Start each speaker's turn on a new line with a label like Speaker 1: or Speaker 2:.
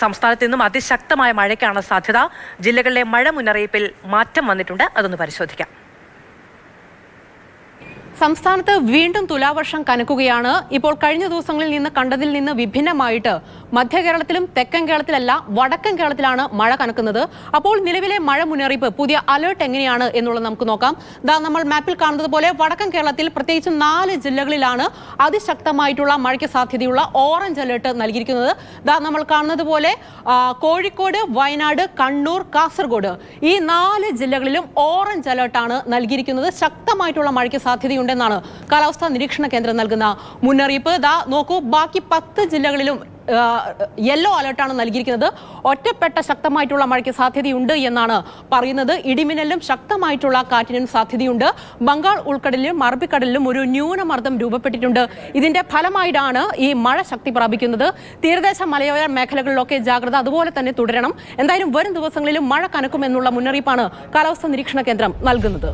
Speaker 1: സംസ്ഥാനത്ത് നിന്നും അതിശക്തമായ മഴയ്ക്കാണ് സാധ്യത. ജില്ലകളിലെ മഴ മുന്നറിയിപ്പിൽ മാറ്റം വന്നിട്ടുണ്ട്. അതൊന്ന് പരിശോധിക്കാം.
Speaker 2: സംസ്ഥാനത്ത് വീണ്ടും തുലാവർഷം കനക്കുകയാണ്. ഇപ്പോൾ കഴിഞ്ഞ ദിവസങ്ങളിൽ നിന്ന് കണ്ടതിൽ നിന്ന് വിഭിന്നമായിട്ട് മധ്യ കേരളത്തിലും തെക്കൻ കേരളത്തിലല്ല വടക്കൻ കേരളത്തിലാണ് മഴ കനക്കുന്നത്. അപ്പോൾ നിലവിലെ മഴ മുന്നറിയിപ്പ്, പുതിയ അലേർട്ട് എങ്ങനെയാണ് എന്നുള്ളത് നമുക്ക് നോക്കാം. നമ്മൾ മാപ്പിൽ കാണുന്നത് പോലെ വടക്കൻ കേരളത്തിൽ പ്രത്യേകിച്ചും 4 ജില്ലകളിലാണ് അതിശക്തമായിട്ടുള്ള മഴയ്ക്ക് സാധ്യതയുള്ള ഓറഞ്ച് അലേർട്ട് നൽകിയിരിക്കുന്നത്. നമ്മൾ കാണുന്നത് പോലെ കോഴിക്കോട്, വയനാട്, കണ്ണൂർ, കാസർഗോഡ് ഈ 4 ജില്ലകളിലും ഓറഞ്ച് അലേർട്ടാണ് നൽകിയിരിക്കുന്നത്. ശക്തമായിട്ടുള്ള മഴയ്ക്ക് സാധ്യതയുണ്ട് ാണ് കാലാവസ്ഥാ നിരീക്ഷണ കേന്ദ്രം നൽകുന്ന മുന്നറിയിപ്പ്. നോക്കൂ, ബാക്കി 10 ജില്ലകളിലും യെല്ലോ അലർട്ടാണ് നൽകിയിരിക്കുന്നത്. ഒറ്റപ്പെട്ട ശക്തമായിട്ടുള്ള മഴയ്ക്ക് സാധ്യതയുണ്ട് എന്നാണ് പറയുന്നത്. ഇടിമിന്നലിലും ശക്തമായിട്ടുള്ള കാറ്റിനും സാധ്യതയുണ്ട്. ബംഗാൾ ഉൾക്കടലിലും അറബിക്കടലിലും ഒരു ന്യൂനമർദ്ദം രൂപപ്പെട്ടിട്ടുണ്ട്. ഇതിന്റെ ഫലമായിട്ടാണ് ഈ മഴ ശക്തി പ്രാപിക്കുന്നത്. തീരദേശ മലയോര മേഖലകളിലൊക്കെ ജാഗ്രത അതുപോലെ തന്നെ തുടരണം. എന്തായാലും വരും ദിവസങ്ങളിലും മഴ കനക്കുമെന്നുള്ള മുന്നറിയിപ്പാണ് കാലാവസ്ഥാ നിരീക്ഷണ കേന്ദ്രം നൽകുന്നത്.